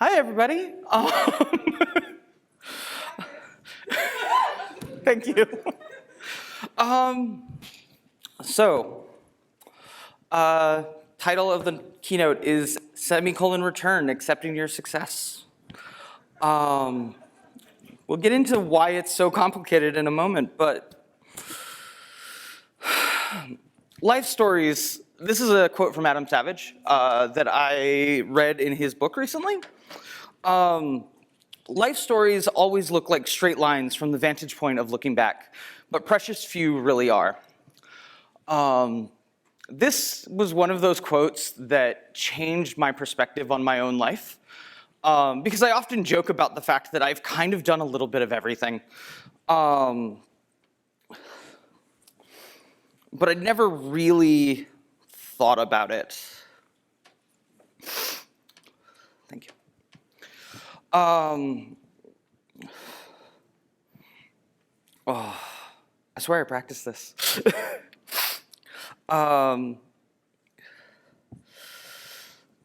Hi, everybody. Thank you. Title of the keynote is Return, Accepting Your Success. We'll get into why it's so complicated in a moment, but life stories, this is a quote from Adam Savage that I read in his book recently. Life stories always look like straight lines from the vantage point of looking back, but precious few really are. This was one of those quotes that changed my perspective on my own life, because I often joke about the fact that I've kind of done a little bit of everything. But I'd never really thought about it. Thank you. I swear I practiced this.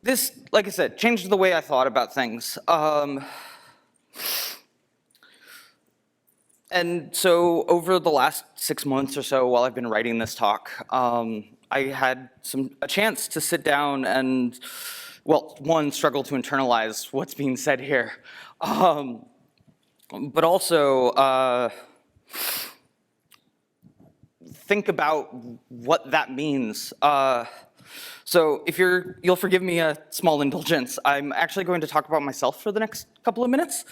This, like I said, changed the way I thought about things. And so over the last 6 months or so while I've been writing this talk, I had a chance to sit down and, well, one, struggle to internalize what's being said here, but also think about what that means. So if you'll forgive me a small indulgence, I'm actually going to talk about myself for the next couple of minutes.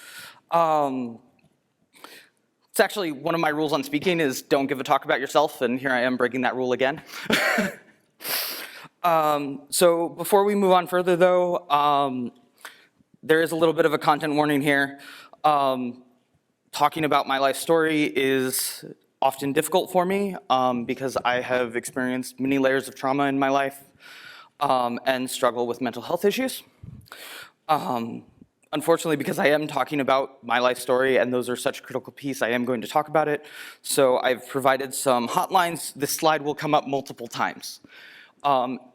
It's actually one of my rules on speaking is don't give a talk about yourself, and here I am breaking that rule again. So before we move on further though, there is a little bit of a content warning here. Talking about my life story is often difficult for me because I have experienced many layers of trauma in my life and struggle with mental health issues. Unfortunately, because I am talking about my life story and those are such a critical piece, I am going to talk about it. So I've provided some hotlines. This slide will come up multiple times.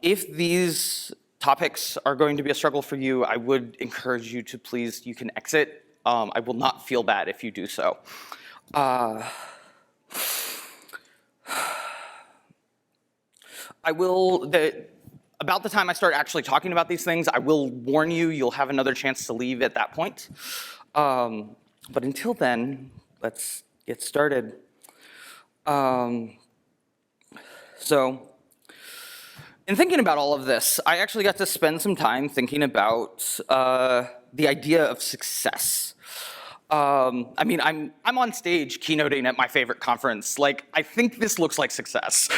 If these topics are going to be a struggle for you, I would encourage you to please, you can exit. I will not feel bad if you do so. About the time I start actually talking about these things, I will warn you, you'll have another chance to leave at that point. But until then, let's get started. So, in thinking about all of this, I actually got to spend some time thinking about the idea of success. I mean, I'm on stage keynoting at my favorite conference. Like, I think this looks like success.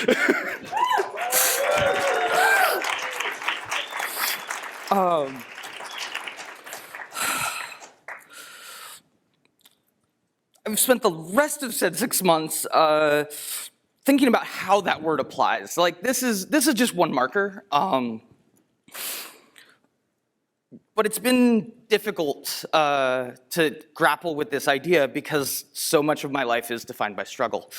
I've spent the rest of said 6 months thinking about how that word applies. Like, this is just one marker. But it's been difficult to grapple with this idea because so much of my life is defined by struggle.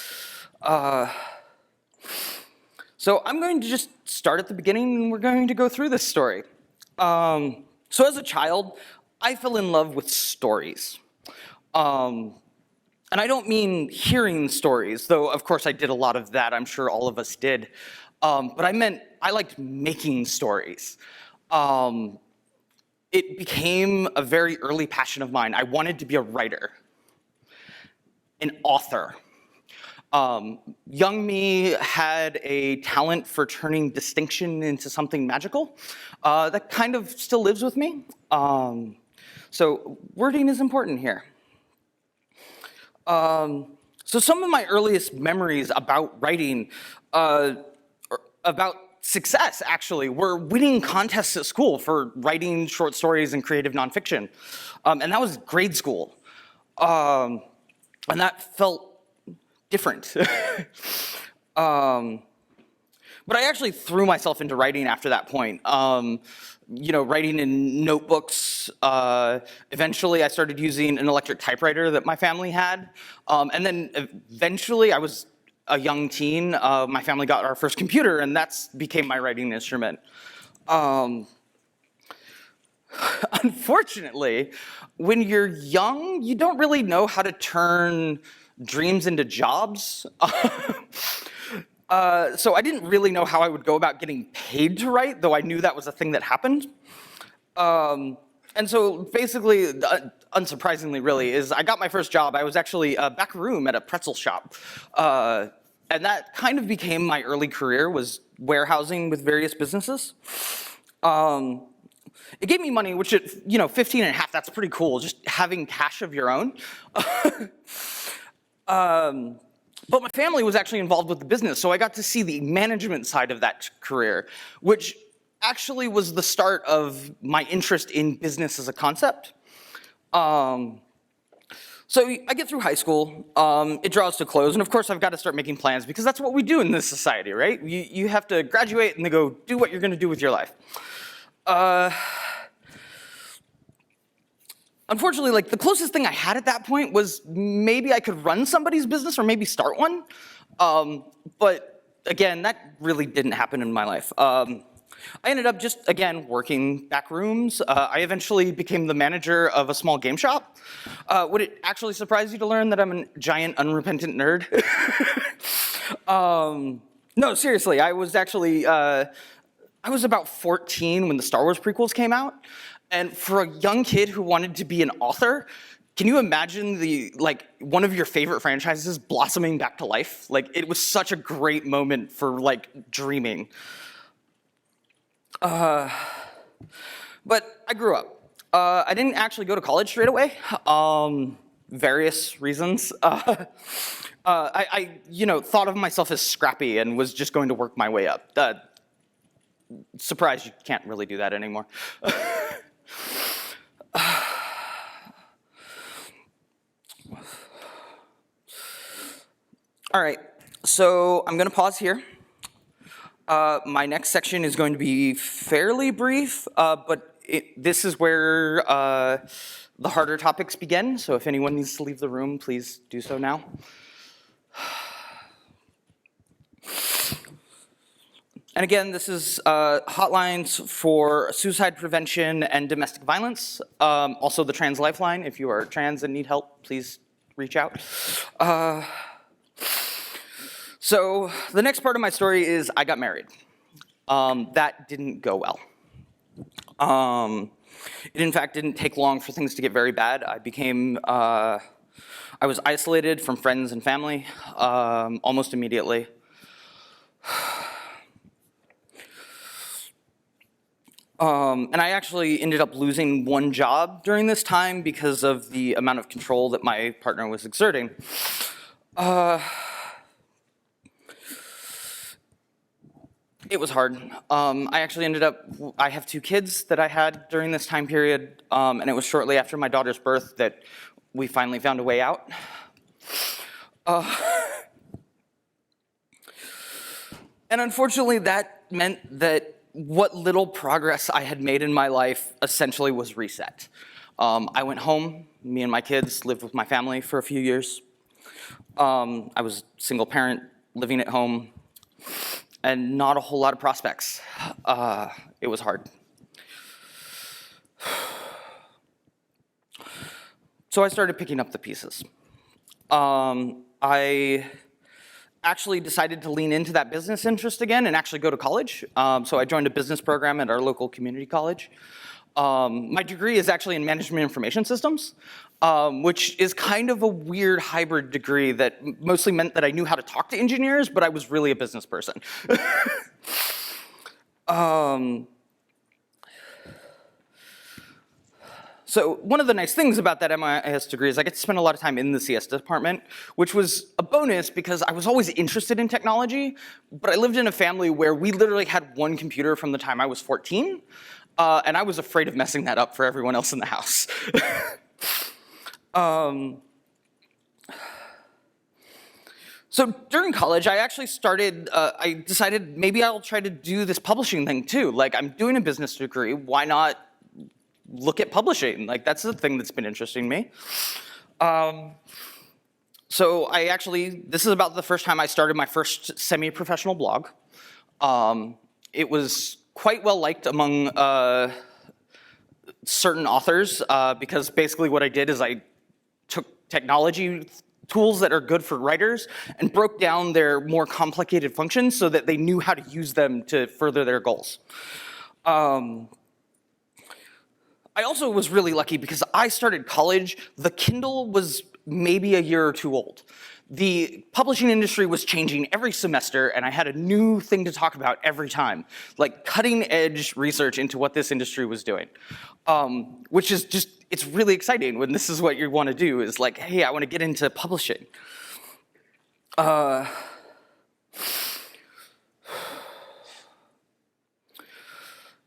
So I'm going to just start at the beginning and we're going to go through this story. So as a child, I fell in love with stories. And I don't mean hearing stories, though of course I did a lot of that, I'm sure all of us did. But I meant I liked making stories. It became a very early passion of mine. I wanted to be a writer, an author. Young me had a talent for turning distinction into something magical. That kind of still lives with me. So wording is important here. So some of my earliest memories about writing, about success, actually, were winning contests at school for writing short stories and creative nonfiction. And that was grade school. And that felt different. But I actually threw myself into writing after that point. Writing in notebooks. Eventually, I started using an electric typewriter that my family had. And then eventually, I was a young teen. My family got our first computer, and that became my writing instrument. Unfortunately, when you're young, you don't really know how to turn dreams into jobs. So I didn't really know how I would go about getting paid to write, though I knew that was a thing that happened. And so basically, unsurprisingly really, is I got my first job. I was actually back room at a pretzel shop. And that kind of became my early career, was warehousing with various businesses. It gave me money, which, 15 and a half, that's pretty cool, just having cash of your own. But my family was actually involved with the business, so I got to see the management side of that career, which actually was the start of my interest in business as a concept. So I get through high school, it draws to close, and of course I've got to start making plans, because that's what we do in this society, right? You have to graduate and then go do what you're gonna do with your life. Unfortunately, like, the closest thing I had at that point was maybe I could run somebody's business or maybe start one. But again, that really didn't happen in my life. I ended up just, again, working back rooms. I eventually became the manager of a small game shop. Would it actually surprise you to learn that I'm a giant, unrepentant nerd? No, seriously, I was actually, I was about 14 when the Star Wars prequels came out. And for a young kid who wanted to be an author, can you imagine one of your favorite franchises blossoming back to life? Like, it was such a great moment for, dreaming. But I grew up. I didn't actually go to college straight away. Various reasons. I thought of myself as scrappy and was just going to work my way up. Surprised you can't really do that anymore. All right, so I'm gonna pause here. My next section is going to be fairly brief, but this is where the harder topics begin, so if anyone needs to leave the room, please do so now. And again, this is hotlines for suicide prevention and domestic violence. Also the trans lifeline. If you are trans and need help, please reach out. So the next part of my story is I got married. That didn't go well. It in fact didn't take long for things to get very bad. I was isolated from friends and family almost immediately. And I actually ended up losing one job during this time because of the amount of control that my partner was exerting. It was hard. I have 2 kids that I had during this time period, and it was shortly after my daughter's birth that we finally found a way out. And unfortunately, that meant that what little progress I had made in my life essentially was reset. I went home, me and my kids lived with my family for a few years. I was a single parent living at home and not a whole lot of prospects. It was hard. So I started picking up the pieces. I actually decided to lean into that business interest again and actually go to college. So I joined a business program at our local community college. My degree is actually in management information systems, which is kind of a weird hybrid degree that mostly meant that I knew how to talk to engineers, but I was really a business person. So one of the nice things about that MIS degree is I get to spend a lot of time in the CS department, which was a bonus because I was always interested in technology, but I lived in a family where we literally had one computer from the time I was 14, and I was afraid of messing that up for everyone else in the house. So during college, I actually I decided maybe I'll try to do this publishing thing too. Like, I'm doing a business degree, why not look at publishing? Like, that's the thing that's been interesting me. So this is about the first time I started my first semi-professional blog. It was quite well liked among certain authors because basically what I did is I took technology tools that are good for writers and broke down their more complicated functions so that they knew how to use them to further their goals. I also was really lucky because I started college, the Kindle was maybe a year or two old. The publishing industry was changing every semester, and I had a new thing to talk about every time, like cutting edge research into what this industry was doing, which is just, it's really exciting when this is what you want to do, is like, hey, I want to get into publishing.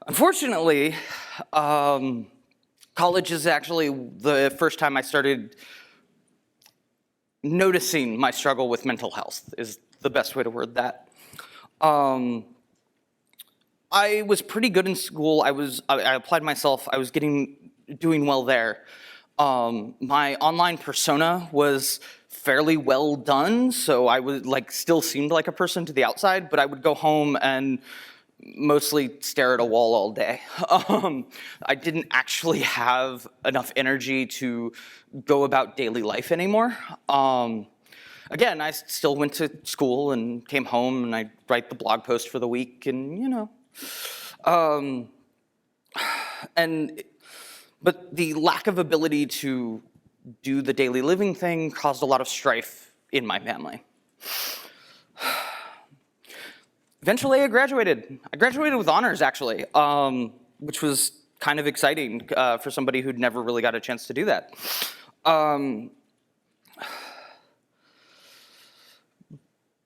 Unfortunately, college is actually the first time I started noticing my struggle with mental health, is the best way to word that. I was pretty good in school. I applied myself. I was doing well there. My online persona was fairly well done, so I would still seemed like a person to the outside, but I would go home and mostly stare at a wall all day. I didn't actually have enough energy to go about daily life anymore. Again, I still went to school and came home and I'd write the blog post for the week and, you know. But the lack of ability to do the daily living thing caused a lot of strife in my family. Eventually, I graduated. I graduated with honors, actually, which was kind of exciting for somebody who'd never really got a chance to do that.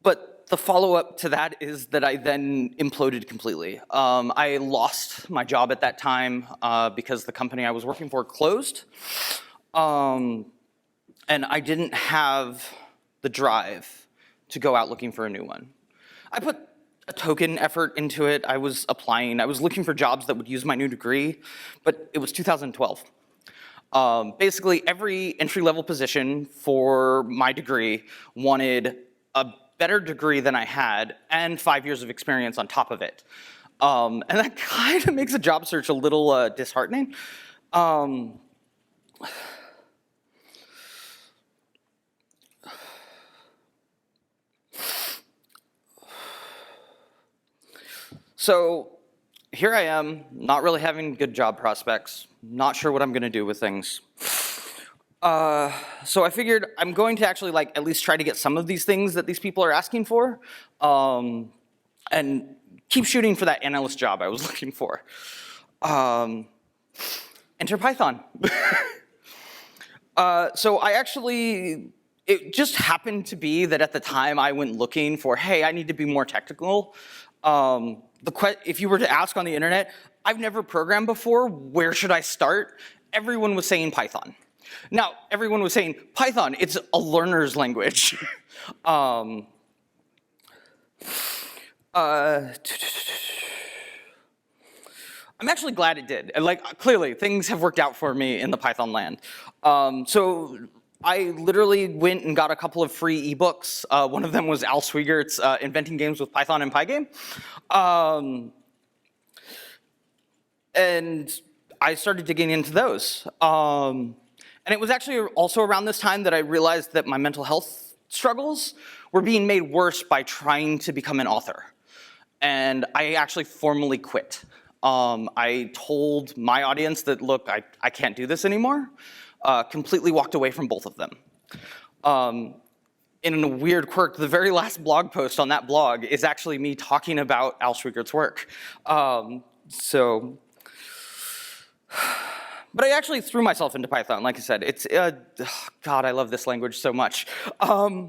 But the follow-up to that is that I then imploded completely. I lost my job at that time because the company I was working for closed. And I didn't have the drive to go out looking for a new one. I put a token effort into it. I was applying. I was looking for jobs that would use my new degree, but it was 2012. Basically, every entry-level position for my degree wanted a better degree than I had and 5 years of experience on top of it. And that kind of makes a job search a little disheartening. So here I am, not really having good job prospects, not sure what I'm gonna do with things. So I figured I'm going to actually at least try to get some of these things that these people are asking for, and keep shooting for that analyst job I was looking for. Enter Python. So it just happened to be that at the time I went looking for, hey, I need to be more technical. If you were to ask on the internet, I've never programmed before, where should I start? Everyone was saying Python. Now, everyone was saying Python, it's a learner's language. I'm actually glad it did. Clearly, things have worked out for me in the Python land. So I literally went and got a couple of free ebooks. One of them was Al Swiegert's Inventing Games with Python and Pygame. And I started digging into those. And it was actually also around this time that I realized that my mental health struggles were being made worse by trying to become an author. And I actually formally quit. I told my audience that, look, I can't do this anymore. Completely walked away from both of them. In a weird quirk, the very last blog post on that blog is actually me talking about Al Schweigert's work. But I actually threw myself into Python, like I said. It's, God, I love this language so much. I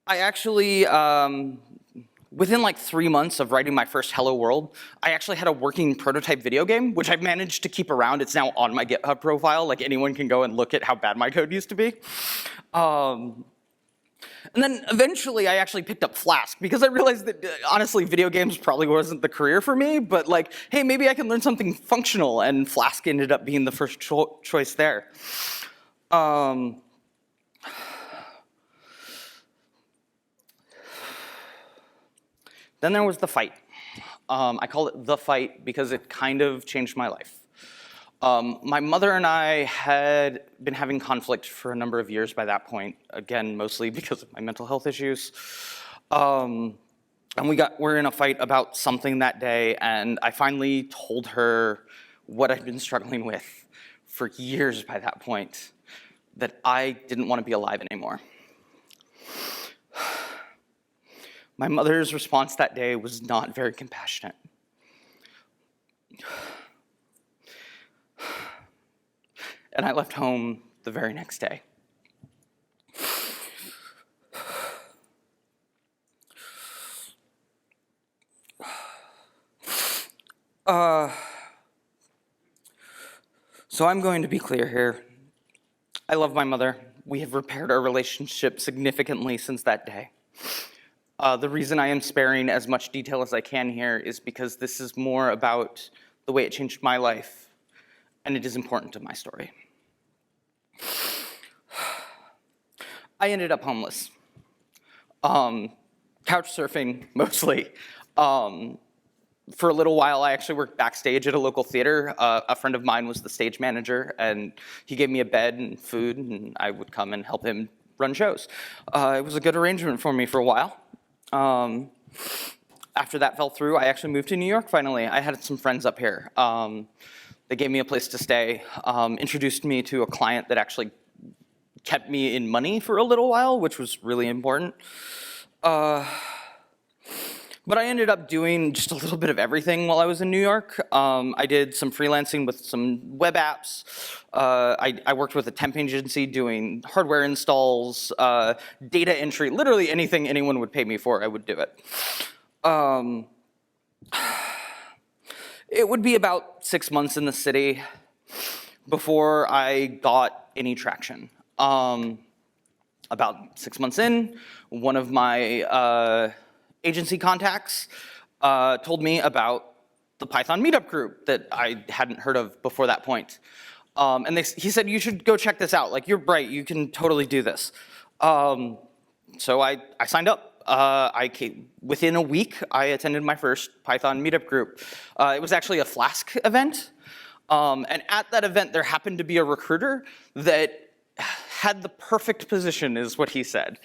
actually, within 3 months of writing my first Hello World, I actually had a working prototype video game, which I've managed to keep around. It's now on my GitHub profile. Anyone can go and look at how bad my code used to be. And then eventually I actually picked up Flask because I realized that, honestly, video games probably wasn't the career for me, but hey, maybe I can learn something functional, and Flask ended up being the first choice there. Then there was the fight. I call it the fight because it kind of changed my life. My mother and I had been having conflict for a number of years by that point, again, mostly because of my mental health issues. And we're in a fight about something that day, and I finally told her what I'd been struggling with for years by that point, that I didn't want to be alive anymore. My mother's response that day was not very compassionate. And I left home the very next day. So I'm going to be clear here. I love my mother. We have repaired our relationship significantly since that day. The reason I am sparing as much detail as I can here is because this is more about the way it changed my life, and it is important to my story. I ended up homeless. Couch surfing, mostly. For a little while, I actually worked backstage at a local theater. A friend of mine was the stage manager, and he gave me a bed and food, and I would come and help him run shows. It was a good arrangement for me for a while. After that fell through, I actually moved to New York finally. I had some friends up here. They gave me a place to stay, introduced me to a client that actually kept me in money for a little while, which was really important. But I ended up doing just a little bit of everything while I was in New York. I did some freelancing with some web apps. I worked with a temp agency doing hardware installs, data entry, literally anything anyone would pay me for, I would do it. It would be about 6 months in the city before I got any traction. About 6 months in, one of my agency contacts told me about the Python Meetup group that I hadn't heard of before that point. And he said, you should go check this out. Like, you're bright, you can totally do this. So I signed up. Within a week, I attended my first Python Meetup group. It was actually a Flask event. And at that event, there happened to be a recruiter that had the perfect position, is what he said.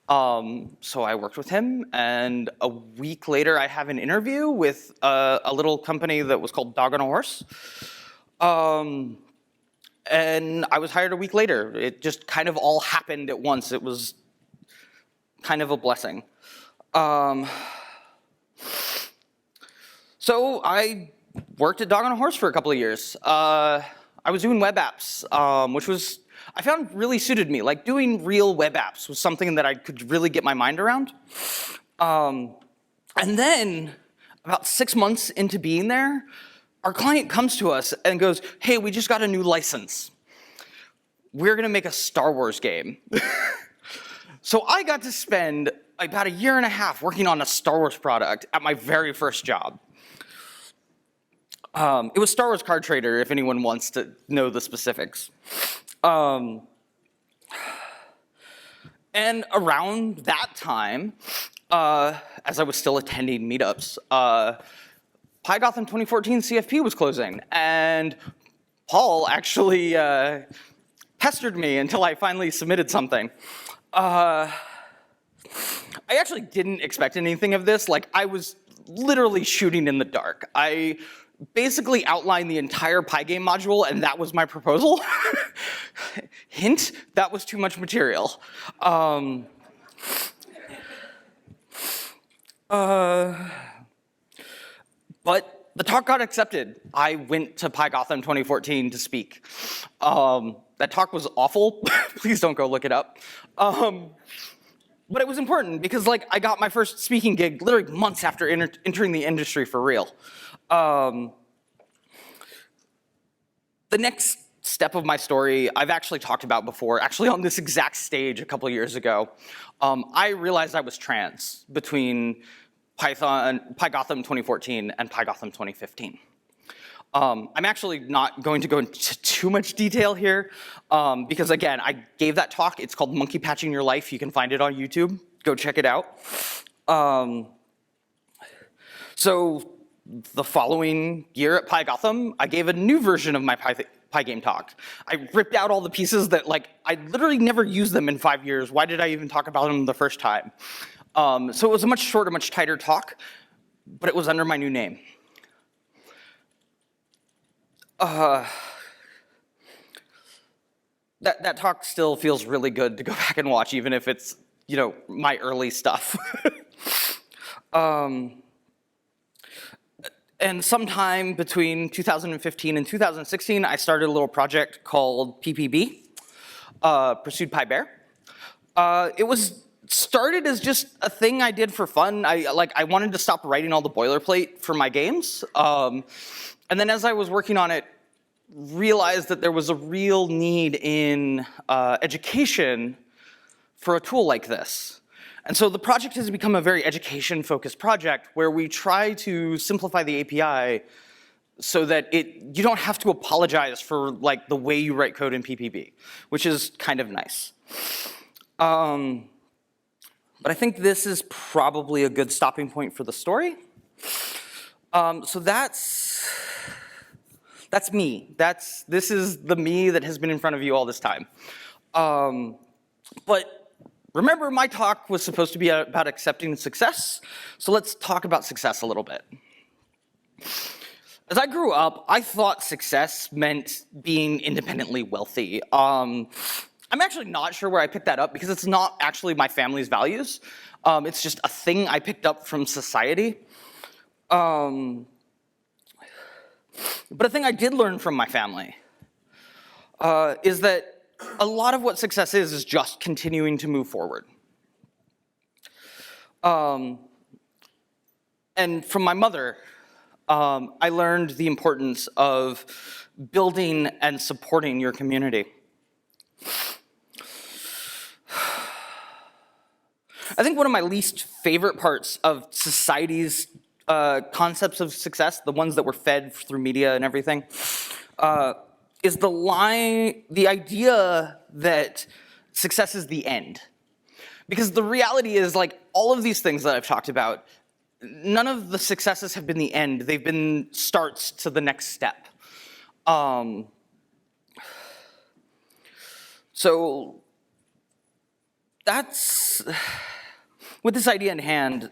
So I worked with him, and a week later, I have an interview with a little company that was called Dog on a Horse. And I was hired a week later. It just kind of all happened at once. It was kind of a blessing. So I worked at Dog on a Horse for a couple of years. I was doing web apps, which I found really suited me. Like, doing real web apps was something that I could really get my mind around. And then, about 6 months into being there, our client comes to us and goes, hey, we just got a new license. We're gonna make a Star Wars game. So I got to spend about 1.5 years working on a Star Wars product at my very first job. It was Star Wars Card Trader, if anyone wants to know the specifics. And around that time, as I was still attending meetups, PyGotham 2014 CFP was closing, and Paul actually pestered me until I finally submitted something. I actually didn't expect anything of this. Like, I was literally shooting in the dark. I basically outlined the entire Pygame module, and that was my proposal. Hint, that was too much material. But the talk got accepted. I went to PyGotham 2014 to speak. That talk was awful. Please don't go look it up. But it was important because, like, I got my first speaking gig literally months after entering the industry for real. The next step of my story I've actually talked about before, actually on this exact stage a couple years ago. I realized I was trans between PyGotham 2014 and PyGotham 2015. I'm actually not going to go into too much detail here because, again, I gave that talk. It's called Monkey Patching Your Life. You can find it on YouTube. Go check it out. So the following year at Pi Gotham, I gave a new version of my Pi game talk. I ripped out all the pieces that, like, I literally never used them in 5 years. Why did I even talk about them the first time? So it was a much shorter, much tighter talk, but it was under my new name. That talk still feels really good to go back and watch, even if it's, you know, my early stuff. And sometime between 2015 and 2016, I started a little project called PPB, Pursued Pi Bear. It was started as just a thing I did for fun. I wanted to stop writing all the boilerplate for my games. And then as I was working on it, realized that there was a real need in education for a tool like this. And so the project has become a very education-focused project where we try to simplify the API so that you don't have to apologize for, like, the way you write code in PPB, which is kind of nice. But I think this is probably a good stopping point for the story. So that's me. This is the me that has been in front of you all this time. But remember, my talk was supposed to be about accepting success, so let's talk about success a little bit. As I grew up, I thought success meant being independently wealthy. I'm actually not sure where I picked that up because it's not actually my family's values. It's just a thing I picked up from society. But a thing I did learn from my family is that a lot of what success is just continuing to move forward. And from my mother, I learned the importance of building and supporting your community. I think one of my least favorite parts of society's concepts of success, the ones that were fed through media and everything, is the idea that success is the end. Because the reality is, like, all of these things that I've talked about, none of the successes have been the end. They've been starts to the next step. So that's, with this idea in hand,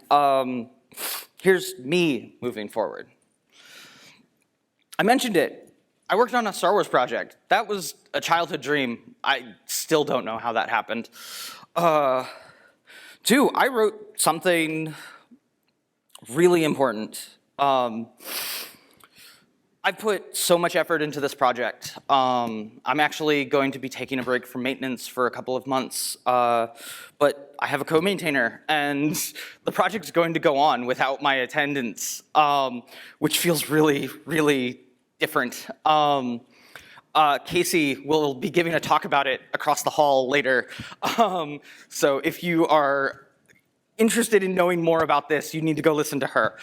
here's me moving forward. I mentioned it. I worked on a Star Wars project. That was a childhood dream. I still don't know how that happened. 2, I wrote something really important. I put so much effort into this project. I'm actually going to be taking a break from maintenance for a couple of months, but I have a co-maintainer, and the project's going to go on without my attendance, which feels really, really different. Casey will be giving a talk about it across the hall later. So if you are interested in knowing more about this, you need to go listen to her.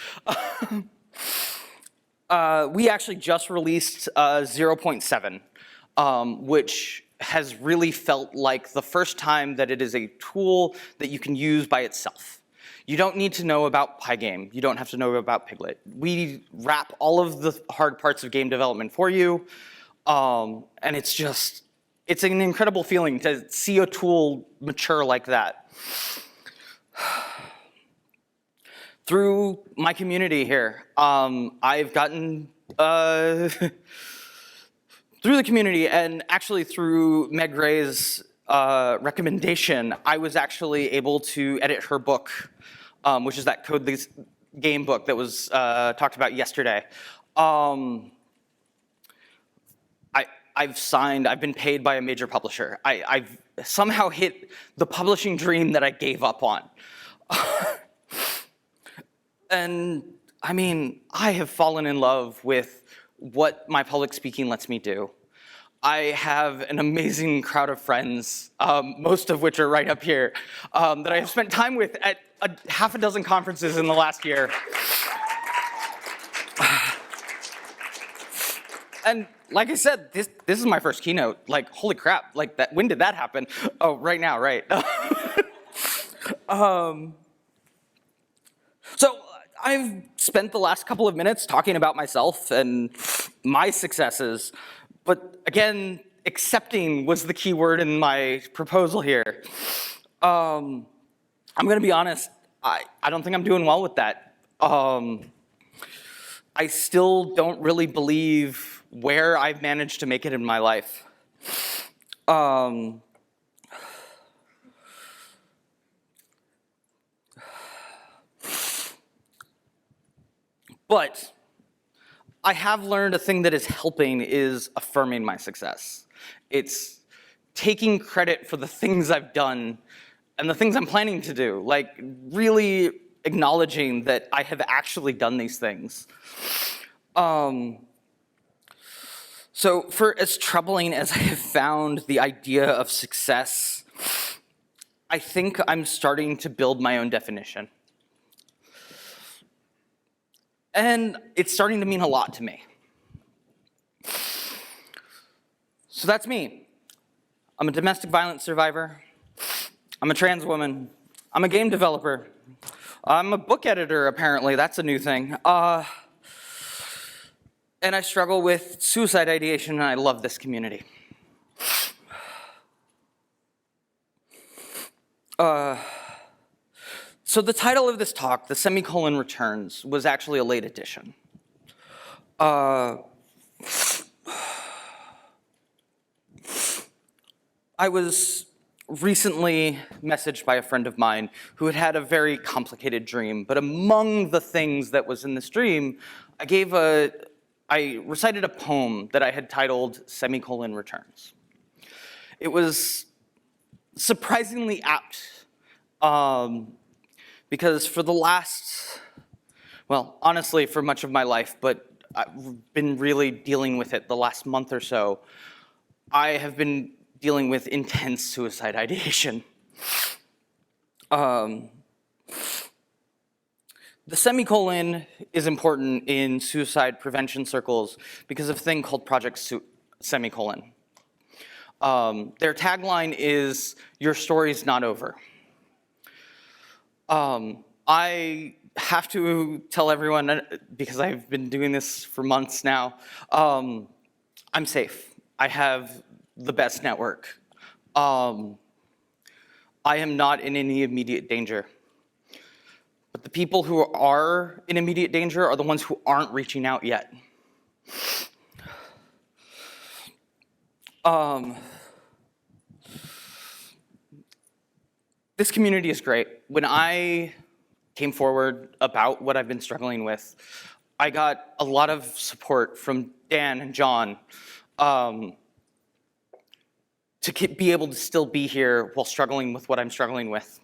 We actually just released 0.7, which has really felt like the first time that it is a tool that you can use by itself. You don't need to know about Pygame. You don't have to know about Piglet. We wrap all of the hard parts of game development for you, and it's an incredible feeling to see a tool mature like that. Through my community here, I've gotten, through the community and actually through Meg Ray's recommendation, I was actually able to edit her book, which is that Code This Game book that was talked about yesterday. I've been paid by a major publisher. I've somehow hit the publishing dream that I gave up on. And I mean, I have fallen in love with what my public speaking lets me do. I have an amazing crowd of friends, most of which are right up here, that I have spent time with at half a dozen conferences in the last year. And like I said, this is my first keynote. Like, holy crap, like that, when did that happen? Oh, right now, right. So I've spent the last couple of minutes talking about myself and my successes, but again, accepting was the key word in my proposal here. I'm gonna be honest, I don't think I'm doing well with that. I still don't really believe where I've managed to make it in my life. But I have learned a thing that is helping is affirming my success. It's taking credit for the things I've done and the things I'm planning to do, like really acknowledging that I have actually done these things. So for as troubling as I have found the idea of success, I think I'm starting to build my own definition. And it's starting to mean a lot to me. So that's me. I'm a domestic violence survivor. I'm a trans woman. I'm a game developer. I'm a book editor, apparently. That's a new thing. And I struggle with suicide ideation, and I love this community. So the title of this talk, The Semicolon Returns, was actually a late addition. I was recently messaged by a friend of mine who had had a very complicated dream, but among the things that was in this dream, I recited a poem that I had titled Semicolon Returns. It was surprisingly apt, because for the last, well, honestly, for much of my life, but I've been really dealing with it the last month or so, I have been dealing with intense suicide ideation. The semicolon is important in suicide prevention circles because of a thing called Project Semicolon. Their tagline is, "Your story's not over." I have to tell everyone, because I've been doing this for months now, I'm safe. I have the best network. I am not in any immediate danger. But the people who are in immediate danger are the ones who aren't reaching out yet. This community is great. When I came forward about what I've been struggling with, I got a lot of support from Dan and John to be able to still be here while struggling with what I'm struggling with.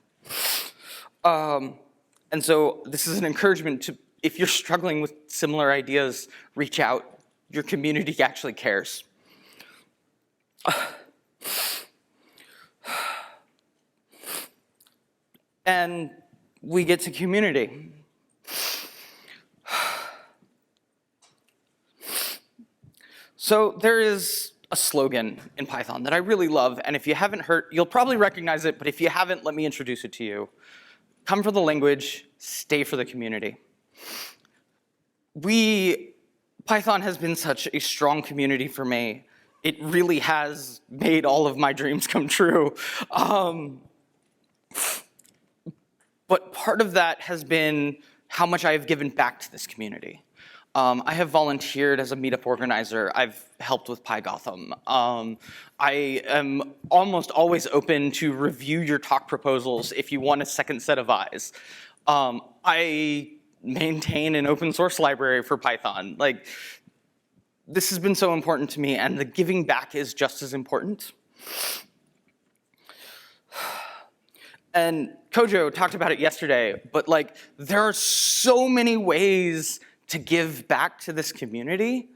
And so this is an encouragement to, if you're struggling with similar ideas, reach out. Your community actually cares. And we get to community. So there is a slogan in Python that I really love, and if you haven't heard, you'll probably recognize it, but if you haven't, let me introduce it to you. Come for the language, stay for the community. Python has been such a strong community for me. It really has made all of my dreams come true. But part of that has been how much I have given back to this community. I have volunteered as a Meetup organizer. I've helped with PyGotham. I am almost always open to review your talk proposals if you want a second set of eyes. I maintain an open source library for Python. Like, this has been so important to me, and the giving back is just as important. And Kojo talked about it yesterday, but like, there are so many ways to give back to this community.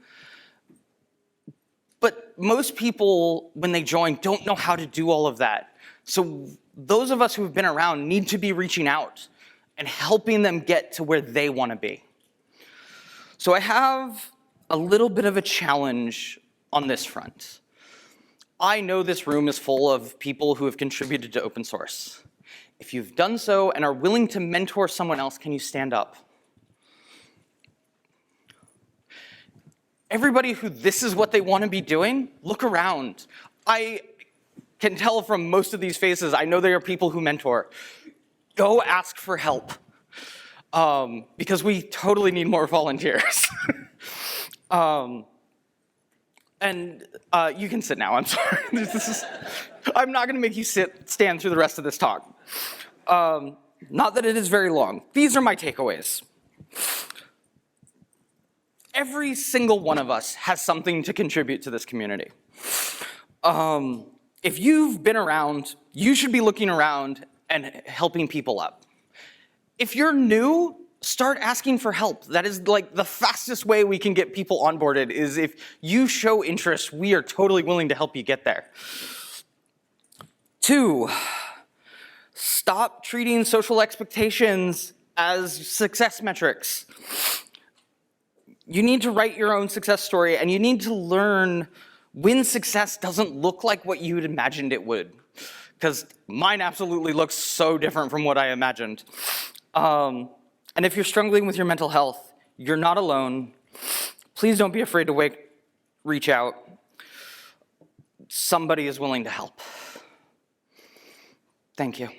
But most people, when they join, don't know how to do all of that. So those of us who have been around need to be reaching out and helping them get to where they want to be. So I have a little bit of a challenge on this front. I know this room is full of people who have contributed to open source. If you've done so and are willing to mentor someone else, can you stand up? everybody who this is what they want to be doing, look around. I can tell from most of these faces, I know they are people who mentor. Go ask for help, because we totally need more volunteers. And you can sit now, I'm sorry. I'm not gonna make you stand through the rest of this talk. Not that it is very long. These are my takeaways. Every single one of us has something to contribute to this community. If you've been around, you should be looking around and helping people up. If you're new, start asking for help. That is like the fastest way we can get people onboarded is if you show interest, we are totally willing to help you get there. 2, stop treating social expectations as success metrics. You need to write your own success story, and you need to learn when success doesn't look like what you had imagined it would. Because mine absolutely looks so different from what I imagined. And if you're struggling with your mental health, you're not alone. Please don't be afraid to reach out. Somebody is willing to help. Thank you.